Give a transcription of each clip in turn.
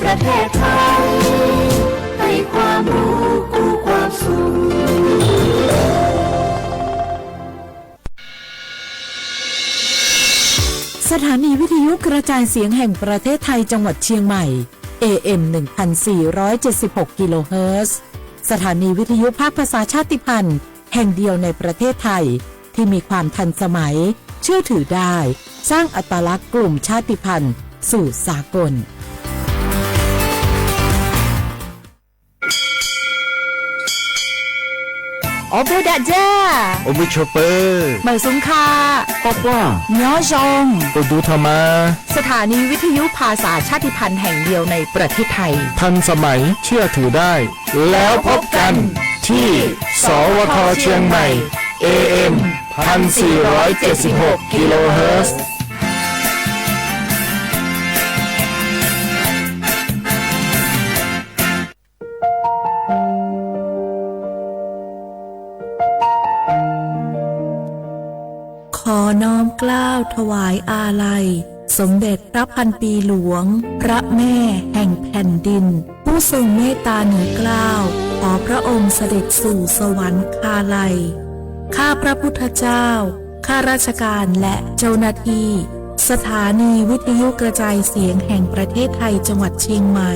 ประเทศไทยให้ความรู้กู้ความสุขสถานีวิทยุกระจายเสียงแห่งประเทศไทยจังหวัดเชียงใหม่ AM 1476 กิโลเฮิรตซ์สถานีวิทยุภาคภาษาชาติพันธุ์แห่งเดียวในประเทศไทยที่มีความทันสมัยเชื่อถือได้สร้างอัตลักษณ์กลุ่มชาติพันธุ์สู่สากลโอเปดาจ้าโอมิชเปอร์เมอร์ซุงคาป๊อปว่าย้อชงปดูธรรมาสถานีวิทยุภาษาชาติพันธุ์แห่งเดียวในประเทศไทยทันสมัยเชื่อถือได้แล้วพบกันที่สวทเชียงใหม่ AM 1476 กิโลเฮิรตซ์ขอน้อมเกล้าถวายอาลัยสมเด็จพระพันปีหลวงพระแม่แห่งแผ่นดินผู้ทรงเมตตาเหนือเกล้าขอพระองค์เสด็จสู่สวรรคาลัยข้าพระพุทธเจ้าข้าราชการและเจ้าหน้าที่สถานีวิทยุกระจายเสียงแห่งประเทศไทยจังหวัดเชียงใหม่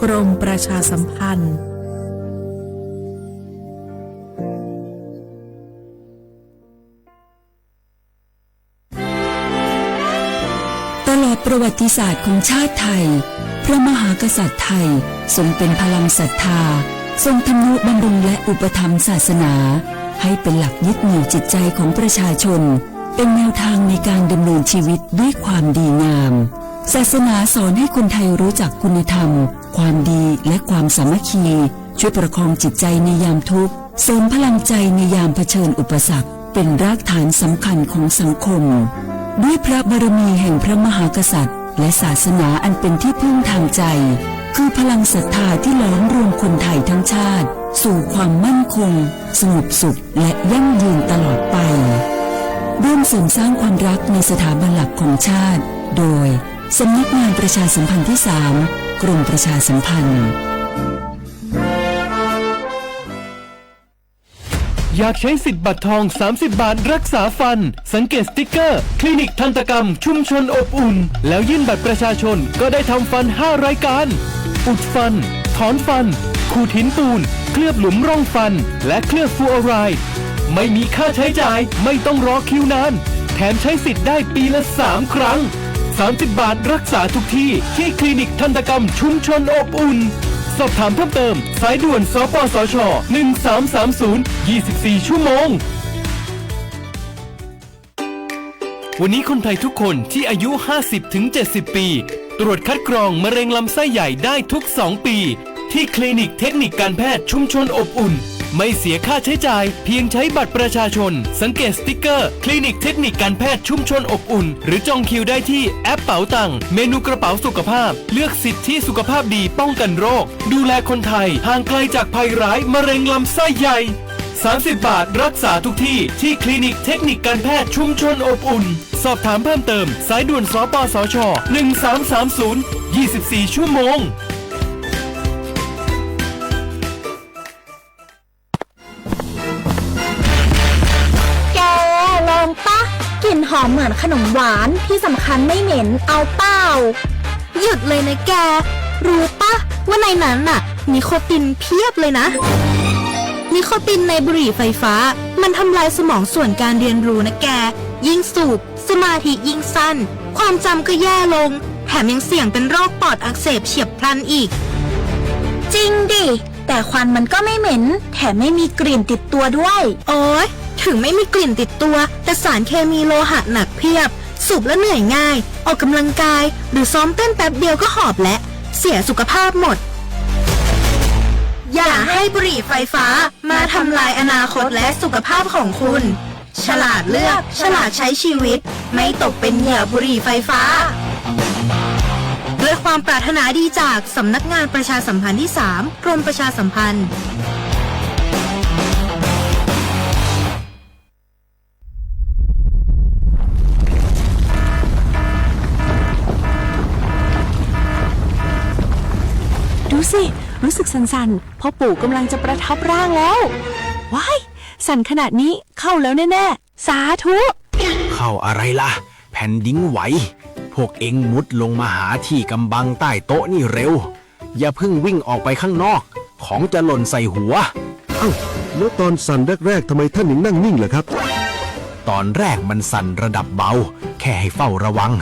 กรมประชาสัมพันธ์ตลอดประวัติศาสตร์ของชาติไทยพระมหากษัตริย์ไทยทรงเป็นพลังศรัทธาทรงทำนุบำรุงและอุปถัมภ์ศาสนาให้เป็นหลักยึดเหนี่ยวจิตใจของประชาชนเป็นแนวทางในการดำเนินชีวิตด้วยความดีงามศาสนาสอนให้คนไทยรู้จักคุณธรรมความดีและความสามัคคีช่วยประคองจิตใจในยามทุกข์เสริมพลังใจในยามเผชิญอุปสรรคเป็นรากฐานสำคัญของสังคมด้วยพระบารมีแห่งพระมหากษัตริย์และศาสนาอันเป็นที่พึ่งทางใจคือพลังศรัทธาที่ล้อมรวมคนไทยทั้งชาติสู่ความมั่นคงสงบสุขและยั่งยืนตลอดไปร่วมเสริมสร้างความรักในสถาบันหลักของชาติโดยสำนักงานประชาสัมพันธ์ที่ 3 กรมประชาสัมพันธ์อยากใช้สิทธิ์บัตรทอง30 บาทรักษาฟันสังเกตสติ๊กเกอร์คลินิกทันตกรรมชุมชนอบอุ่นแล้วยื่นบัตรประชาชนก็ได้ทำฟัน5รายการอุดฟันถอนฟันขูดหินปูนเคลือบหลุมร่องฟันและเคลือบฟลูออไรด์ไม่มีค่าใช้จ่ายไม่ต้องรอคิวนานแถมใช้สิทธิ์ได้ปีละ3 ครั้ง30 บาทรักษาทุกที่ที่คลินิกทันตกรรมชุมชนอบอุ่นสอบถามเพิ่มเติมสายด่วนสปสช1330 24 ชั่วโมงวันนี้คนไทยทุกคนที่อายุ 50-70 ปีตรวจคัดกรองมะเร็งลำไส้ใหญ่ได้ทุก2 ปีที่คลินิกเทคนิคการแพทย์ชุมชนอบอุ่นไม่เสียค่าใช้จ่ายเพียงใช้บัตรประชาชนสังเกตสติ๊กเกอร์คลินิกเทคนิคการแพทย์ชุมชนอบอุ่นหรือจองคิวได้ที่แอปเป๋าตังเมนูกระเป๋าสุขภาพเลือกสิทธิสุขภาพดีป้องกันโรคดูแลคนไทยห่างไกลจากภัยร้ายมะเร็งลำไส้ใหญ่30 บาทรักษาทุกที่ที่คลินิกเทคนิคการแพทย์ชุมชนอบอุ่นสอบถามเพิ่มเติมสายด่วนสปสช1330 24 ชั่วโมงกลิ่นหอมเหมือนขนมหวานที่สำคัญไม่เหม็นเอาเปล่าหยุดเลยนะแกรู้ปะว่าในนั้นน่ะนิโคตินเพียบเลยนะนิโคตินในบุหรี่ไฟฟ้ามันทำลายสมองส่วนการเรียนรู้นะแกยิ่งสูบสมาธิยิ่งสั้นความจำก็แย่ลงแถมยังเสี่ยงเป็นโรคปอดอักเสบเฉียบพลันอีกจริงดิแต่ควันมันก็ไม่เหม็นแถมไม่มีกลิ่นติดตัวด้วยโอ๊ยถึงไม่มีกลิ่นติดตัวแต่สารเคมีโลหะหนักเพียบสูบแล้วเหนื่อยง่ายออกกำลังกายหรือซ้อมเต้นแป๊บเดียวก็หอบและเสียสุขภาพหมดอย่าให้บุหรี่ไฟฟ้ามาทำลายอนาคตและสุขภาพของคุณฉลาดเลือกฉลาดใช้ชีวิตไม่ตกเป็นเหยื่อบุหรี่ไฟฟ้าด้วยความปรารถนาดีจากสำนักงานประชาสัมพันธ์ที่ 3 กรมประชาสัมพันธ์ ดูสิ รู้สึกสั่นๆพ่อปู่กำลังจะประทับร่างแล้ว ว้าย สั่นขนาดนี้เข้าแล้วแน่ๆ สาธุ เข้าอะไรล่ะ แผ่นดินไหว พวกเอ็งมุดลงมาหาที่กำบังใต้โต๊ะนี่เร็ว อย่าเพิ่งวิ่งออกไปข้างนอก ของจะหล่นใส่หัว เอ้าแล้วตอนสั่นแรกๆทำไมท่านถึงนั่งนิ่งล่ะครับ ตอนแรกมันสั่นระดับเบา แค่ให้เฝ้าระวัง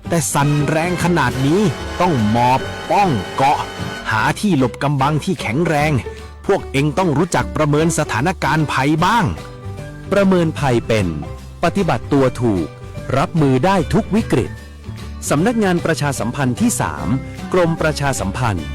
แต่สั่นแรงขนาดนี้ต้องหมอบป้องเกาะ หาที่หลบกำบังที่แข็งแรง พวกเอ็งต้องรู้จักประเมินสถานการณ์ภัยบ้าง ประเมินภัยเป็น ปฏิบัติตัวถูก รับมือได้ทุกวิกฤต สำนักงานประชาสัมพันธ์ที่ 3 กรมประชาสัมพันธ์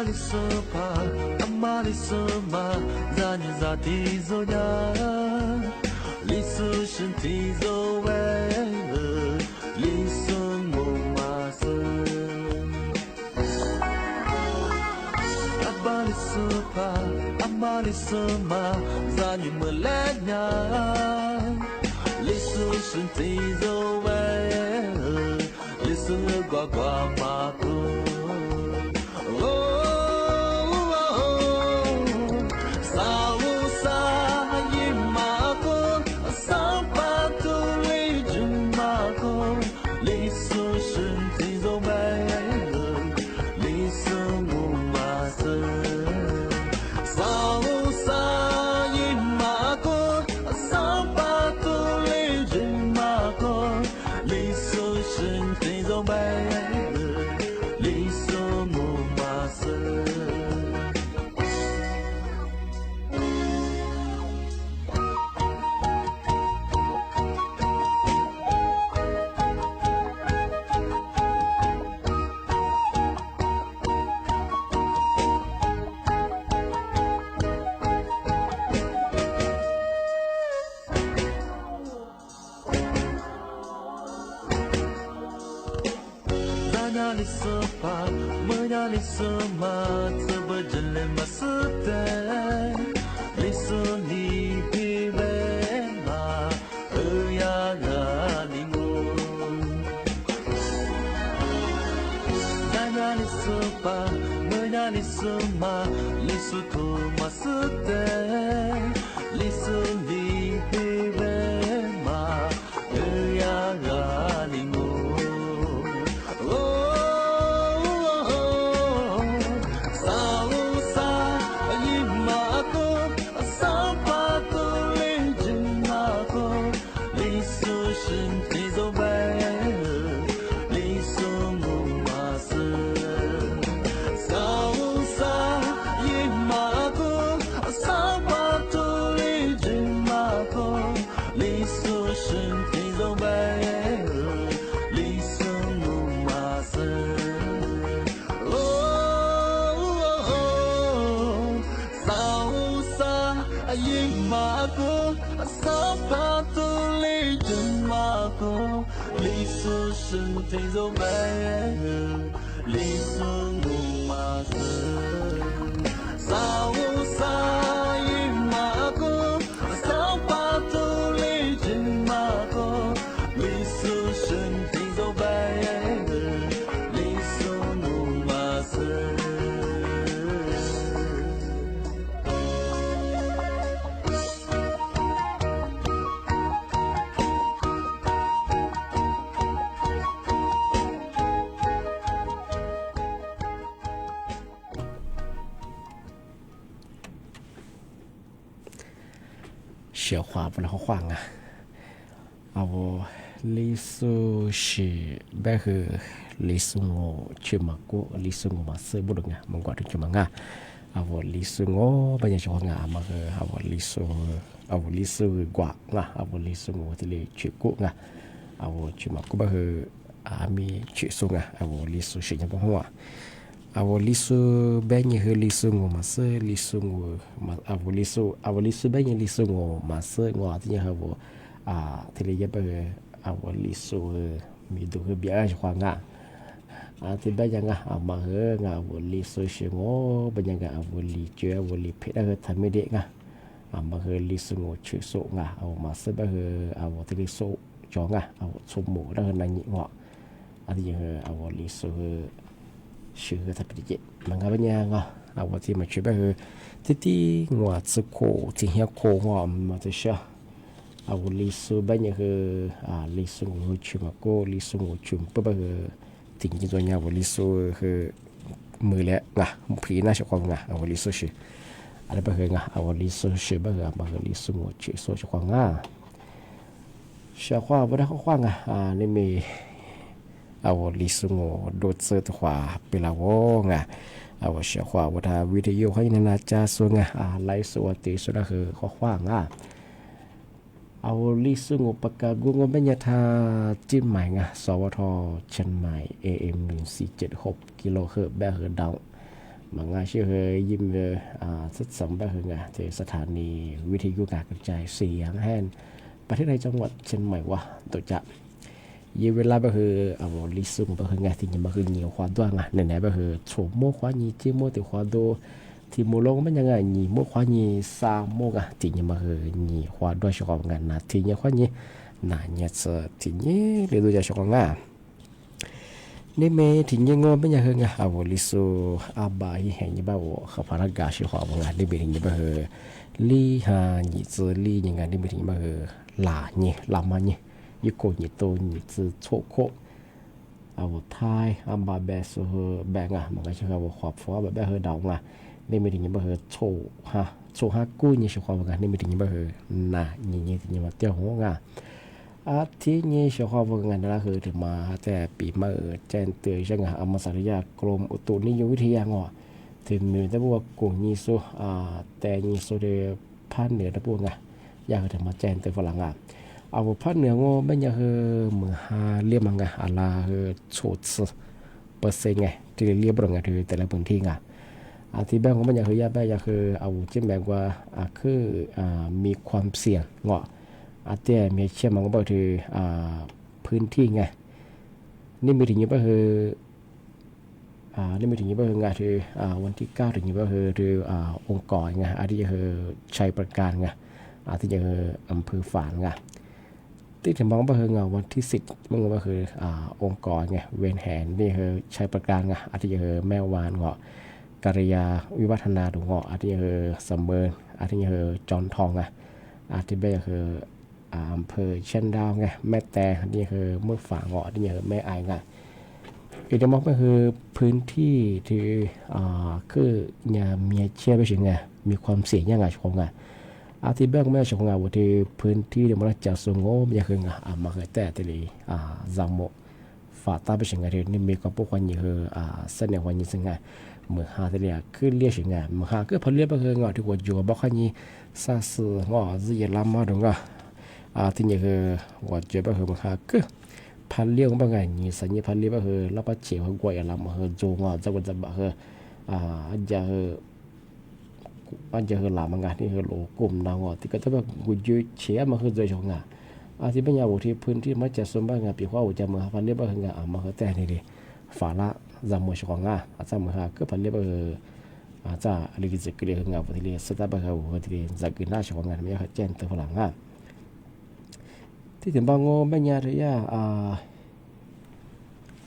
里索帕，阿玛里索玛，扎尼扎提佐呀，里苏身体佐维，里苏木马斯，阿巴里索帕，阿玛里索玛，扎尼莫莱呀，里苏身体佐维，里苏呱呱马库。小话不能晃啊！啊，我历史是白和历史我去嘛过，历史我嘛是不懂啊，蒙古人去嘛啊！啊，我历史我banyak orang ah嘛和啊我历史啊我历史挂啊啊我历史我这里去过啊啊我去嘛过白和啊咪去送啊啊我历史是怎么话？Awal lisu banyak lisu ngo masa lisu ngo awal lisu banyak lisu ngo masa ngo artinya hawo tidak apa awal lisu midu ke biasa nga tiba jangan amah nga awal lisu ngo banyak nga awal licu awal lipet dah tamedek nga amah lisu ngo cusuk nga awal masa bah awal tidak so jonga awal sumu dah nangik ngo artinya awal lisu sure tapi dia mengapa awak ti macam apa tadi ngua ceko tinggal ko ngua macam sah awak lisu banyak lisu cuma ko lisu cuma apa tinggi tu nya awak lisu mulai mungkin nak cakap awak lisu sih ada awak lisu sih apa lisu cek so cakap siapa dah cakap ni me awal lisu ngo dot se tu hua pelawo nga awal sya hua wada video hai na cha so nga lai so ati so da he hua nga awal lisu ngo pakagu ngo banya tha chin mai nga sawt Chen Mai AM 146 kHz ba he dau มังงาชื่อเฮยยิ้มศึกษาแบบเฮงาที่สถานีวิทยุการกระจายเสียงแห่งประเทศไทยจังหวัดเชียงใหม่ว่าตัวจะยี่เวลาแบบเฮเอาลิซุงแบบเฮงาที่ยังมาคือเหนียวความตัวงาเนี่ยแบบเฮโฉมโม่ความยี่จิ้มโม่ติความตัวที่โมลงมันยังไงยี่โม่ความยี่ซาโม่กะที่ยังมาคือยี่ความด้วยชอบงานนะที่ยังความยี่น่าเนี่ยจะที่ยี่เรื่องจะชอบงานนี่เมที่ยังงอเป็นยังไงเอาลิซูอาบายเห็นยังบ้าเขาพาราชชอบงานนี่เป็นยังบ้าลีฮายี่จือลียังไงนี่เป็นยังบ้าหลาเนี่ยลามันเนี่ยยี่โกยี่โตยี่จือโชโคเอาไทยอาบาเบสแบงอ่ะมันก็ใช่ว่าขอบฟ้าแบบแบบดาวมานี่เป็นยังบ้าโชฮากู้ยี่ชอบงานนี่เป็นยังบ้าน่ะยี่ที่ยังมาเที่ยวหัวงาอาทิตย์นี้ชาวบ้านงานละคือถึงมาแต่ปีมาแจ้งเตือนช่างอมสารยากรมอุตุนิยมวิทยางอถึงมีแต่พวกกลุ่มยิโซแต่ยิโซเดภาคเหนือแต่พวกอยากถึงมาแจ้งเตือนฝรั่งเอาภาคเหนืองอไม่อยากคือมือหาเรียบมังอะไรคือโชดเปอร์เซ็นต์ที่เรียบร้อยที่แต่ละพื้นที่อาทิตย์แบงก์ไม่อยากคือยาแบงก์อยากคือเอาจิ้มแบงก์ว่าคือมีความเสี่ยงอาจจะมีเชื่อมันก็บอกคือพื้นที่นี่มีถึงยี่ก็คือนี่มีถึงยี่ก็คืองานคือวันที่9ถึงยี่ก็คือองค์กรอาจจะคือชัยประการอาจจะคืออำเภอฝางที่ถึงบางก็คืองานวันที่10มันก็คือองค์กรเวนแหนนี่คือชัยประการอาจจะคือแม่วานกัลยาวิวัฒนาดูอาจจะคือสมเบิร์นอาจจะคือจอนทองอาจจะเป็นคืออำเภอเช่นดาวแม่แต่นี่คือเมื่อฝางนี่คือแม่ไออีกอย่างก็คือพื้นที่ที่คือเนี่ยมีเชื่อไปถึงมีความเสี่ยงยังไงชงอาทิตย์แบงค์ไม่ชงว่าที่พื้นที่เดี๋ยวมันจะสูงโง่ยังคือมาเคยแต่ที่เลยจำโมฝาตาไปถึงที่นี่มีความพวกคนยี่คือเสน่ห์คนยี่ซึ่งเมื่อหาที่เลยคือเลี้ยถึงเมื่อหาคือพอเลี้ยไปคืองที่ว่าอยู่บ้านคนยี่ซาสือจะลำมาดูที่นี่คือว่าเจ็บก็คือมันคือพันเลี้ยงบางอย่างนี่สัญญาพันเลี้ยงก็คือเราไปเฉียวกว่าอย่างเรามาคือโจงจะว่าจะแบบคืออันจะคือหลามังงานที่คือโลกลุ่มนางที่ก็จะแบบกุยเฉียมาคือโดยชงที่เป็นอย่างที่พื้นที่มันจะสมบูรณ์ปีว่าจะมาพันเลี้ยงก็คือมาคือแต่นี่ดิฝาละจำมือชงอาจจะมาคือพันเลี้ยงก็คืออาจจะเรื่องจะเกี่ยวกับวันที่เรียนสตาร์บัคคือวันที่เรียนจะกินหน้าชงไม่ใช่แจ้งตัวฝรั่งที่ถึงบางโง่แม่ยาระยะ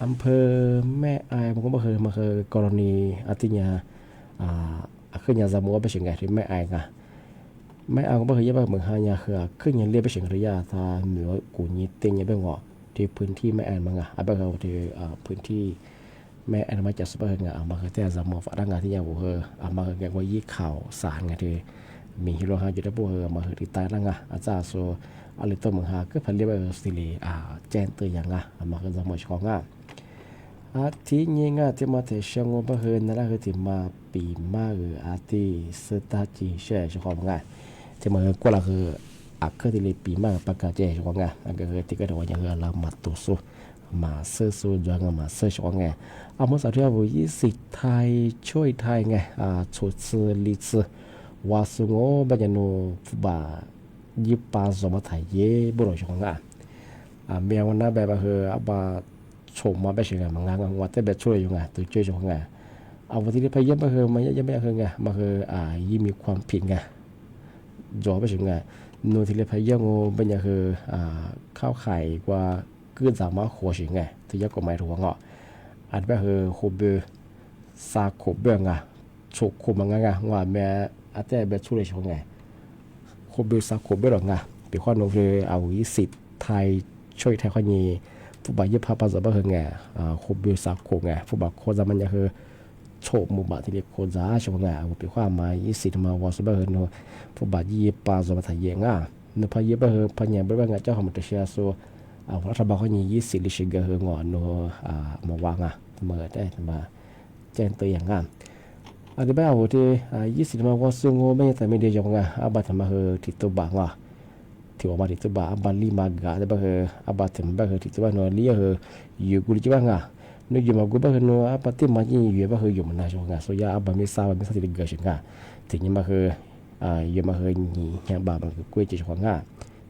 อำเภอแม่อายมันก็มาเคยกรณีอาทิตย์ยาขึ้นยาจามัวไปเฉียงที่แม่อายแม่อายก็มาเคยยี่บ้านเมืองฮายาคือขึ้นยาเรียบไปเฉียงระยะทางเหนือกูนี้เต็งยาไปงอที่พื้นที่แม่อายมั้งไปเขาที่พื้นที่แม่อายมาจากสปอร์ตมาเคยแต่จามัวฝรั่งที่ยาบุมาเคยแกว่ายี่ข่าวสารที่มีฮิโรฮาจุดบุมาเคยที่ใต้นั่งอาจารย์โซอะไรตัวมึงหาก็พันเรียบแบบสิริแจ้งตัวอย่างมาคือสมชของที่นี่ที่มาเทชงบะเฮินนั่นแหละคือที่มาปีมาที่สตาจีเช่ชของที่มาก็ละคือคือที่เลยปีมาประกาศเจ้ชของก็คือที่ก็ถือว่าอย่างเรามาตุสุมาเสื้อสูจงมาเสื้อชของเอามาสัตว์ที่ว่ายี่สิบไทยช่วยไทยชุดซื้อลิซวาสุโงบัญญัติฟุบะยิบปาสมาถ่ายเย่บุรุษของเมียวันนั้นแบบคืออาชมมาไปเฉยมังงานวัดแต่แบบช่วยอยู่ตัวช่วยของเอาวันที่ไปเยี่ยมมาคือมันยังไม่คือมาคือยิ่มีความผิดจ่อไปเฉยนูที่ไปเยี่ยมเป็นอย่างคือเข้าไข่กว่าขึ้นสามารถขวเฉยที่ยกกฎหมายถูกอันแบบคือโคเบซาโคเบงโชกโคมังงว่าแม่อาจจะแบบช่วยของโคเบซาโคเบหรอกเป็นข้อนู้นคือเอาสิทธิ์ไทยช่วยไทยข้อนี้ผู้บ่าวยิบพาปาสบะคือโคเบซาโคผู้บ่าวโคจะมันจะคือโชคมุบะที่เรียกโคจ้าชงเอาเป็นข้อมาสิทธิ์มาวาสบะคือโนผู้บ่าวยิบปาสบะไทยเยนพยิบคือพญาบริวารเจ้าของมันจะเชียร์โซรัฐบาลข้อนี้สิทธิ์ลิชิกคืองอนโนมาวางเมื่อได้มาแจ้งตัวอย่างอันนี้แบบว่าที่20มาว่าซึ่งไม่แต่ไม่ได้ยงอาบัติมาคือติดตัวบางที่ว่ามาติดตัวบางอาบัติลีมากแต่แบบคืออาบัติแบบคือติดตัวบางนอลีคืออยู่กุลิจบ้างน นึกอยู่มากูบ่เฮโนอะปะติมายี่อยู่บ่เฮอยู่มันน่าชงอ่ะโซยาบะไม่ทราบไม่ทราบที่เกิดขึ้นอ่ะถึงยังมาเฮอยู่มาเฮนี่ยังบามันกูจะชงอ่ะ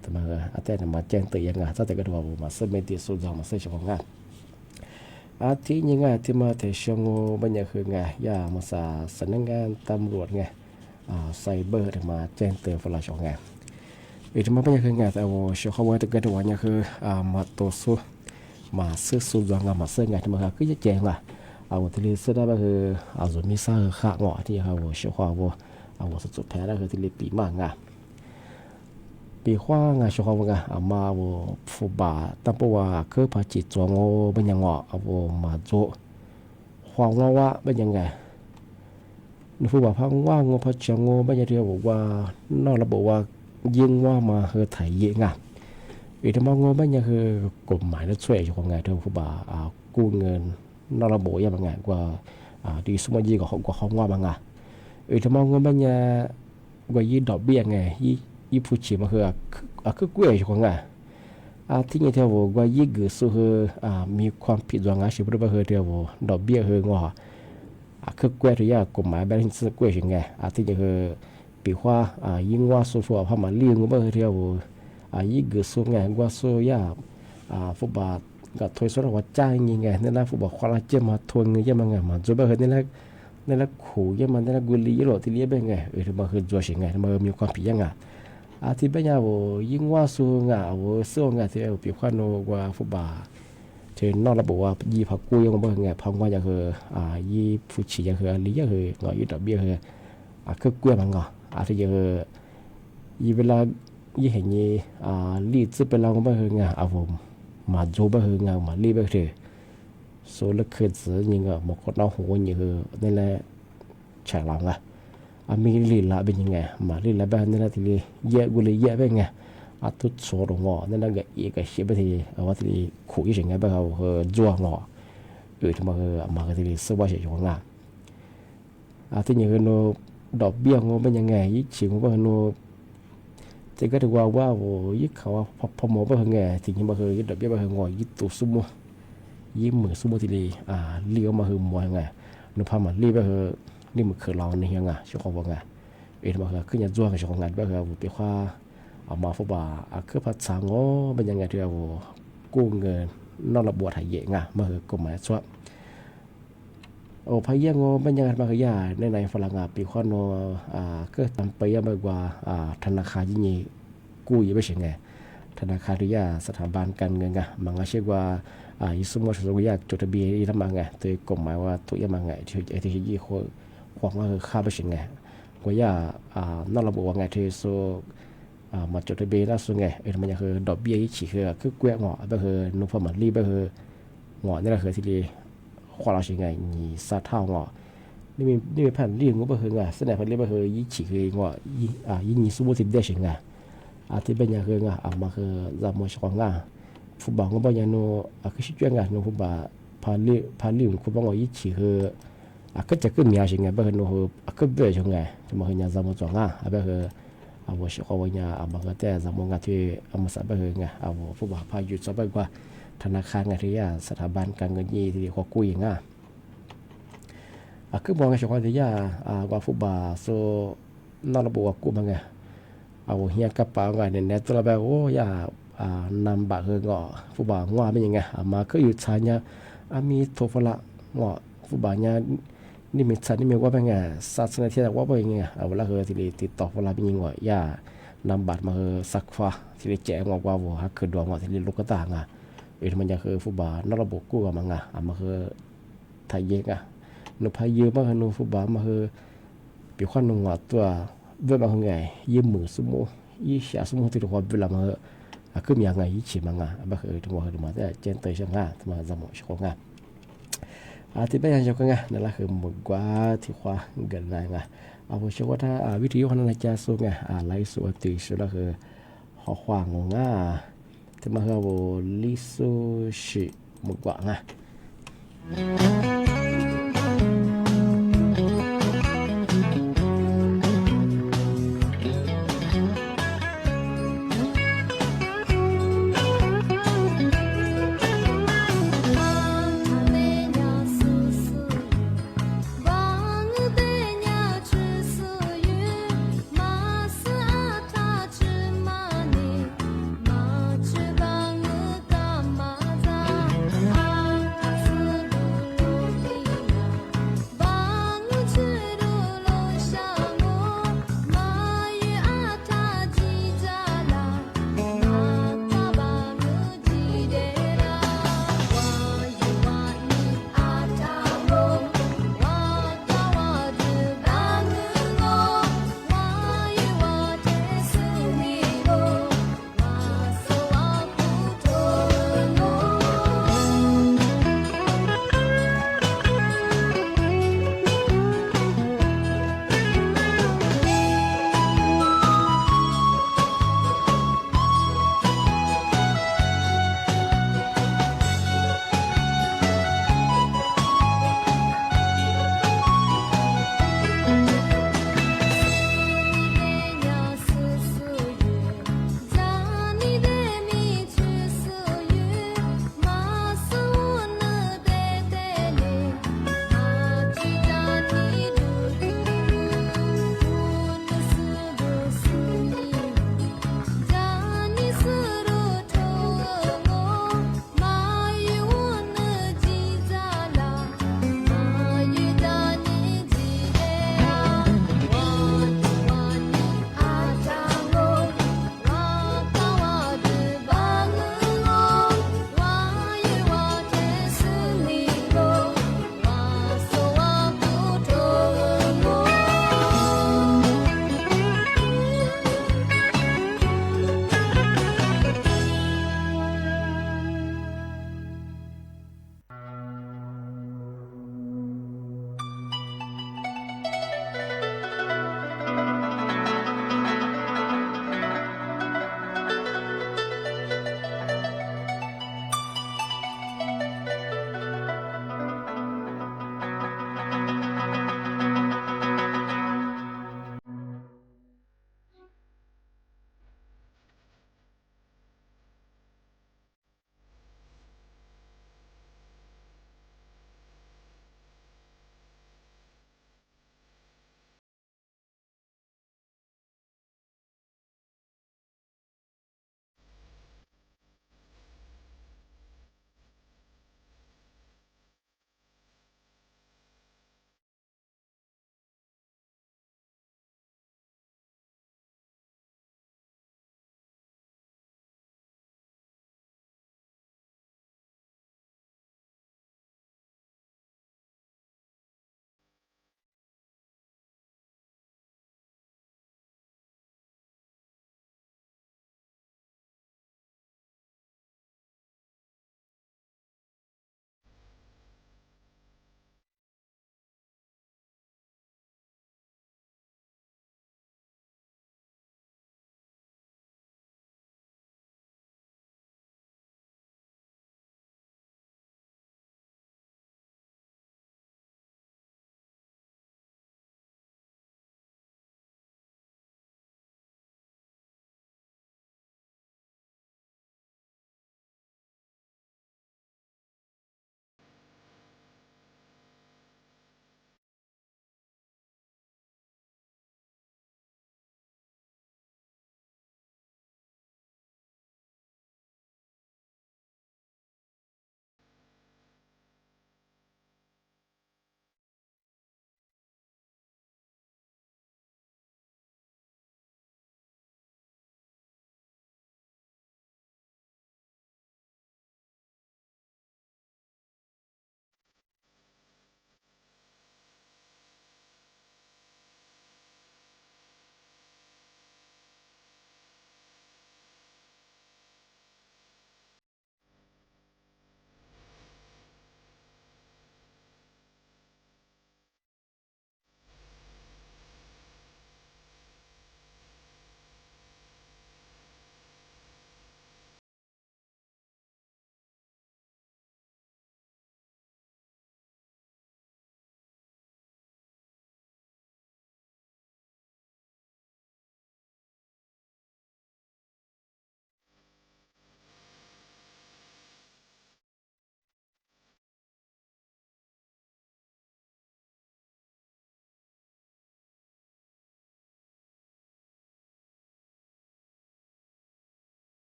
แต่มาอาแต่มาแจ้งเตือนยังอ่ะถ้าแต่ก็ดูว่ามาเสไม่ติสุดจังมาเสชงอ่ะอาทิตย์ยังไงที่มาเทชงบัญญัติคือไงย่ามาสาสำนักงานตำรวจไงไซเบอร์ถึงมาแจ้งเตือนฝรั่งชงไงอีกที่มาบัญญัติคือไงแต่ว่าชาวเขาว่าตัวเกิดวันนี้คือมาตัวสู้มาซื้อสูตรงานมาซื้อไงที่มาคือจะแจ้งล่ะที่นี่ซื้อได้ก็คือส่วนนี้ซื้อข้างอที่เขาชาวเขาว่าสุดแท้แล้วคือที่นี่ปีมากไงปีขว้างไงชาวเขาว่าไงมาว่าฟูบาตั้งปว่าคือพาจิตจวงเป็นยังไงมาโจความว่าเป็นยังไงนึกว่าพังว่างพาจังเป็นยังไงบอกว่านอกระบบว่ายิงว่ามาคือไถเยงอ่ะอีกทั้งงเป็นยังคือกฎหมายนั้นช่วยชาวเขาไงเธอฟูบากู้เงินนอกระบบยังไงกว่าดีสมัยยี่กว่าเขาว่าบางอ่ะอีกทั้งเป็นยังว่ายี่ดอกเบี้ยไงยี่ผู้ชีมาคือกู้ชาวเขาไงที่นี่เท่าว่ายี่เกิดสู้มีความผิดว่างาชิบะเฮเดียวดอกเบี้ยเฮงว่าคือกู้ที่ยากฎหมายแบบนี้กู้ยังไงที่นี่คือปีว่ายิ่งว่าสู้ฟัวพม่าเลี้ยงบ่เฮเดียวยี่เกิดสู้ไงว่าสู้ยาฟุตบอลก็ถอยสุดว่าจ่ายยังไงนี่แหละฟุตบอลควาลาเจมาทวงเงินยังไงมาจบเฮนี่แหละขู่ยังมันนี่แหละกุลีหลอที่เลี้ยเป็นไงที่มาคือจัวยังไงมามีความผิดยังไงที่เป็นยังยิ่งว่าสู้งาสู้งาที่ปีว่าโนว่าฟุตบอลที่นอกระบบว่ายี่พักกู้ยังบ่ไงพังว่ายังคือยี่ผู้ชี้ยังคือลียังคืองอยี่ดอกเบี้ยคือคือกู้มันงอที่ยังยี่เวลายี่เห็นยี่ลีดซึเป็นเราบ่คือไงผมมาโจบ่คือไงมาลีบ่คือโซลเคยซื้อยังก็หมกคนเอาหัวยังคือนี่แหละฉลองอ่ะมีลีลาเป็นยังไงมาลีลาแบบนี้นะทีนี้เยอะกุลีเยอะเป็นไงทุกโซลงอนั่นก็อีกเสียไปทีว่าทีนี้ขู่ยังไงแบบเขาจั่วงอที่มาทีนี้ซื้อว่าเสียของงานที่นี่คือโนดอกเบี้ยงเป็นยังไงยี่ฉิงว่าโนจะก็ถือว่ายี่เขาพอหมอว่าไงทีนี้มาคือยี่ดอกเบี้ยมาคืองอยี่ตัวซุ่มยี่มือซุ่มทีนี้เลี้ยวมาคือมวยไงนึกภาพมันเลี้ยวไปคือนี่มันคือเราเนี่ยยังไงชาวเขาว่าไงมาคือขึ้นยันจ้วงชาวงานไปคือไปคว้ามาฟุบาคือภาษางอเป็นยังไงที่เรากู้เงินนอกระบบถ่ายเยงอ่ะมาคือกฎหมายชัวพายงเป็นยังไงมาคือยาในฝรั่งปีข้อนก็ทำไปยังมากกว่าธนาคารยิ่งกู้ยังไม่ใช่ไงธนาคารที่ยาสถาบันการเงินไงมันก็เชื่อว่ายิ่งสมมติว่าอยากจดทะเบียนทำมาไงโดยกฎหมายว่าตัวยังมาไงที่ยี่ความว่าค่าไม่ใช่ไงก็ยานอกระบบว่าไงที่โซมาจดทะเบียนแล้วส่วนไงมันยังคือดอกเบี้ยยี่ฉีคือแกว้งอก็คือนุพมันรีบก็คืองอนี่แหละคือที่ดีความเราใช่ไงนี่ซาเท่างอนี่มีแผ่นเรียงก็คือไงเสนอแผ่นเรียงก็คือยี่ฉีคืองอยี่นี่สมมติได้ใช่ไงที่เป็นยังคือไงมาคือจำมวยชองไงฟุตบอลก็บอกยังโน่คือชิดยังไงโน่ฟุตบอลพาลีคุณบอกว่ายี่ฉีคือก็จะขึ้นมีอะไรไงแบบโน่ก็เบื่อใช่ไงที่มาคือยังจำมวยชองไงแบบคือว่าชิเขาว่ายังมาคือแต่จำมวยงานที่มาสับแบบคือไงฟุตบอลพายุสับแบบว่าธนาคารไงที่สถาบันการเงินยี่ที่เขากู้ยังไงคือบอกไงชาวที่ว่าฟุตบอลโซนอกระบบกู้มาไงเฮียกระเป๋าไงเนี่ยตัวแบบโอ้ยนำบะเฮงอฟุตบอลง่าเป็นยังไงมาก็อยู่ชายเนี่ยมีโทฟละงอฟุตบอลเนี่ยนี่มีชายนี่มีว่าเป็นไงศาสนาที่ว่าเป็นยังไงเวลาเฮที่ติดต่อฟุตบอลเป็นยังไงนำบัตรมาเฮสักฟ้าที่แจกงอกว่าฮักคือดวงว่าที่ลูกกระต่างมันยังคือฟุตบอลนอกระบบกู้กับมันมาคือไทยเยกนุพายเยอะมากนุฟุตบอลมาคือปีขวัญนงตัวด้วยบางไงยี่มือสมุยี่เสียสมุที่เราเวลามาคือมีอะไรยี่ฉีมังบางทั้งหมดมาแต่เจนเตยช่างทั้งหมดจำหมดช่างที่เป็นยังช่างนั่นแหละคือหมดกว่าที่ขวาเกินอะไรผมเชื่อว่าถ้าวิธีของนักจะสู้ไล่สู้ตีสุดแล้วคือหัวขวางที่มาคือลิซูชิหมดกว่า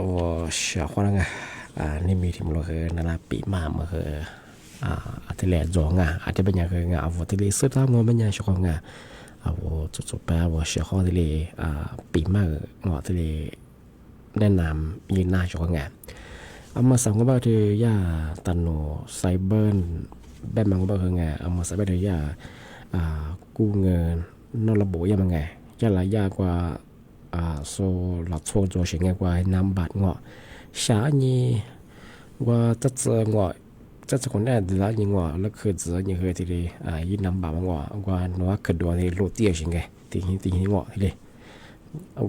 我小花那个นี่มีทีมเราคือนาปีมาเมื่อคืออาทิตย์แรกจองอาจจะเป็นอย่างคืองอาทิตย์นี้สุดท้ายมันเป็นอย่างชอบงจุดๆไปว่าเชื่อข้อที่เลยปีมากงที่เลยแนะนำยืนหน้าชอบงมาสั่งก็บอกที่ย่าตันโนไซเบอร์แบบมันก็บอกคือมาใส่ไปที่ย่ากู้เงินนอกระบบย่ามันย่าหลายยากกว่าโซหลักทวงโจเฉียงกว่าน้ำบาดช้านี่ว่าจะคนได้ดีละยิ่งแล้วคือจะยิ่งคือที่เลยยิ่งน้ำบาดมันว่านัวขึ้นตัวที่โลเตียเฉียงที่ที่เลย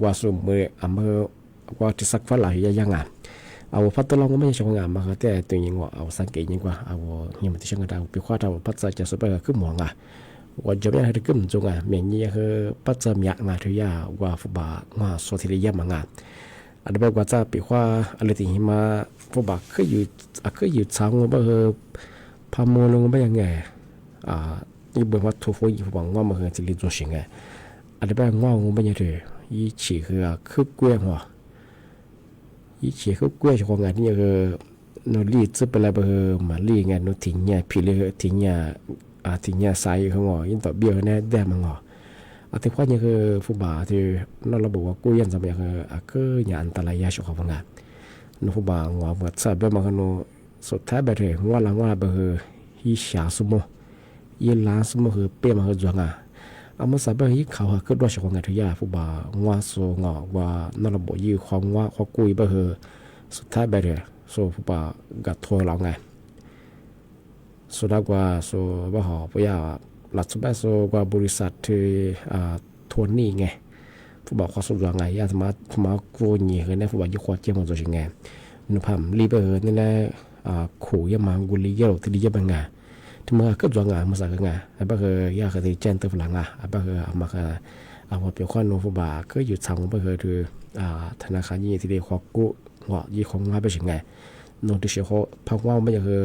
ว่าสมมือว่าที่สักฝันหลายอย่างเอาพัดตัวเราก็ไม่ใช่ชงงานมาแต่ตัวยิ่งเอาสังเกตยิ่งกว่าเอายิ่งมันที่ช่างกันไปคว้าเอาพัดจะสุดไปก็ขึ้นหมองว่าจะไม่ให้ขึ้นจงเมียนยี่คือปัจจัยยักษ์นาทุยาว่าฟุบะสวทิริยามงอันนี้บอกว่าจะปีว่าอะไรที่หิมาฟุบะคืออยู่ช้างว่าพามลงไปยังไงนี่บอกว่าทุกคนฟุบะว่ามันคือจิลิจงสิงอันนี้บอกว่าไปยังไงยี่ฉีคือเกลี้ยงยี่ฉีคือเกลี้ยงของงานนี่คือโนรีจะเป็นอะไรมาลีไงโนทิ้งเนี่ยพี่เลยทิ้งเนี่ยที่เนี่ยสายเขายินต่อเบี้ยแน่แดงมันที่ว่านี่คือฟุบะที่นั่นเราบอกว่ากู้ยันจะเป็นคืออย่างอันตรายยาชกของงานนฟุบะเมื่อสับแบบมันก็สุดท้ายแบบว่าหลังว่าแบบ一下什么，一拿什么和别嘛和装啊。อามาสับไปยี่เขาฮะก็ด้วยชาวงานที่ยาผู้บ่าวว่าโซงอว่านั่นเราบอกยี่ความว่าความกุยไปเหอสุดท้ายไปเลยโซผู้บ่าวกัดทัวเราไงสุดท้ายกว่าโซบ่าวพยาหลักสุดท้ายโซกว่าบริษัทที่ทัวร์นี่ไงผู้บ่าวความสุดยอดไงยาธรรมะกูนี่เหรอเนี่ยผู้บ่าวยี่ความเจ้ามันตัวจริงไงนุ่มพัมรีไปเหอนี่แหละขู่ยามังกุลีเยอะที่ดีเยอะเป็นไงที่มันก็จวงงานมาสักงานแต่ก็คือยากที่เจนตัวฝรั่งอ่ะแต่ก็คือมาคือว่าเปียกวันโนฟุบาก็อยู่ทางก็คือธนาคารยี่ที่ได้ขอกู้ว่ายี่ของงานไปถึงไงโน้ตที่เชื่อเขาพักว่าไม่คือ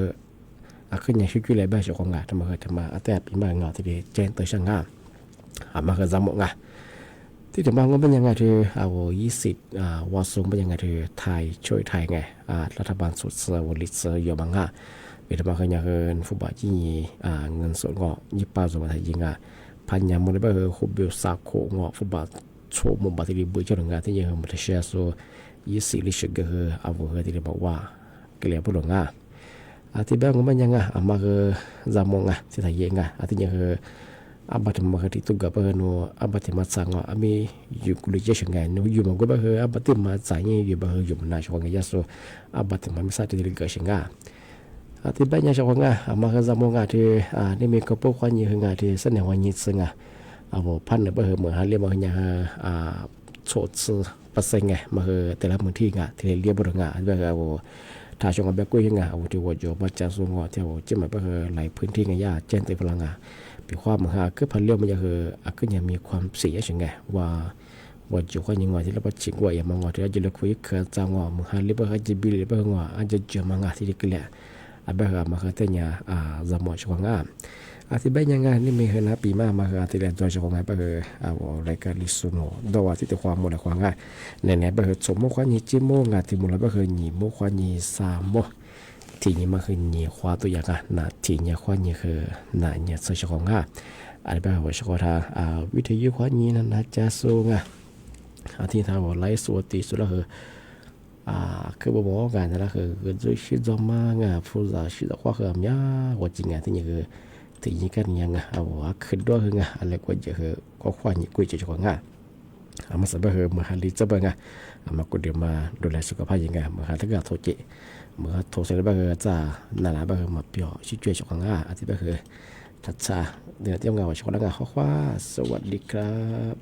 ขึ้นอย่างชื่ออะไรบ้างเชื่อของงานทำไมทำมาแต่ปีมางานที่ได้เจนตัวช่างงานมาคือจำหมดงานที่จะมาก็เป็นยังไงที่20วันส่งเป็นยังไงที่ไทยช่วยไทยไงรัฐบาลสุดเซอร์วลิสเซอร์อยู่บางงานเวลามาขยันเงินฟุตบอลที่เงินสดก็ยี่ป้าสมัยยิงพันยามมันได้ไปคุบเบลซักโคงฟุตบอลโชว์มุมบัตรที่บุญเจ้าหน้าที่ยังมันเชียร์โซ่20ลิชก็คือเอาหัวที่ได้บอกว่าเกลียบผู้หลงที่แบบมันยังมาคือจามงที่ไทยยังที่ยังคือบัตรมาที่ตุกกับโนบัตรมาสั่งมีอยู่กุลิเจชงไงโนอยู่มันก็แบบบัตรมาสั่งอยู่แบบอยู่มันน่าชงไงยาโซ่บัตรมันไม่ใช่ที่เกิดชงที่บ้านยาชาวงามาคือจามงที่นี่มีกระปุกควันยี่หงที่เสนอวันยี่สิงพันเนี่ยเหมือนหาเรียกมาคือโชดซื้อปัสเซงมาคือแต่ละมือที่ที่เรียบร้อยแบบถ้าชงแบบกุ้ยที่ว่าจะมาจากส่วนที่ว่าจะมาคือหลายพื้นที่ยาเจนตัวพลังปีความมือคือพันเรียกมันคือก็ยังมีความเสียใช่ไงว่าจุกว่ายังไงที่เราไปชิงว่าอย่างมังที่เราจะเลือกคุยคือจางมือหาเรียกว่าจะบิลเรียกว่าอาจจะเจอมังที่เกี่ยแบบมาคือเต่ยจำหมดช่วงที่บ้านยังไงนี่มีเหตุปีมาคือที่เรียนตัวช่วงแบบคือรายการลิสุโนดว่าที่ตัวความหมดเลยความเนี่ยแบบสมมติความยี่จิโมที่มูลแบบคือยี่โมความยี่3โมที่นี่มาคือยี่ความตัวอย่างที่ยี่ความยี่คือยี่ส่วนช่วงแบบว่าช่วงทางวิทยุความยี่นั้นจะสูงที่ทางว่าไลฟ์สดที่สุดแล้วคือบอกกันนะคือด้วยชีวิตมาผู้สาวชีวิตความเหนื่อยว่าจริงที่นี่คือที่นี่กันยังคือด้วยคืออะไรก็จะคือก็ความยิ่งกุยจะช่วงมาสับเบอร์มาหาลิจะเบอร์มาก็เดี๋ยวมาดูแลสุขภาพยังมาหาถ้าเกิดโทรเจมาโทรเสร็จเบอร์จะนั่นแหละเบอร์มาเปียวชีวิตช่วงอาทิตย์เบอร์ทัชชาเดี๋ยวเที่ยวงานว่าช่วงข้อความสวัสดีครับ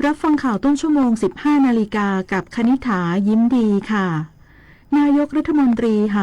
รับฟังข่าวต้นชั่วโมง 15 นาฬิกากับคณิษฐายิ้มดีค่ะ นายกรัฐมนตรี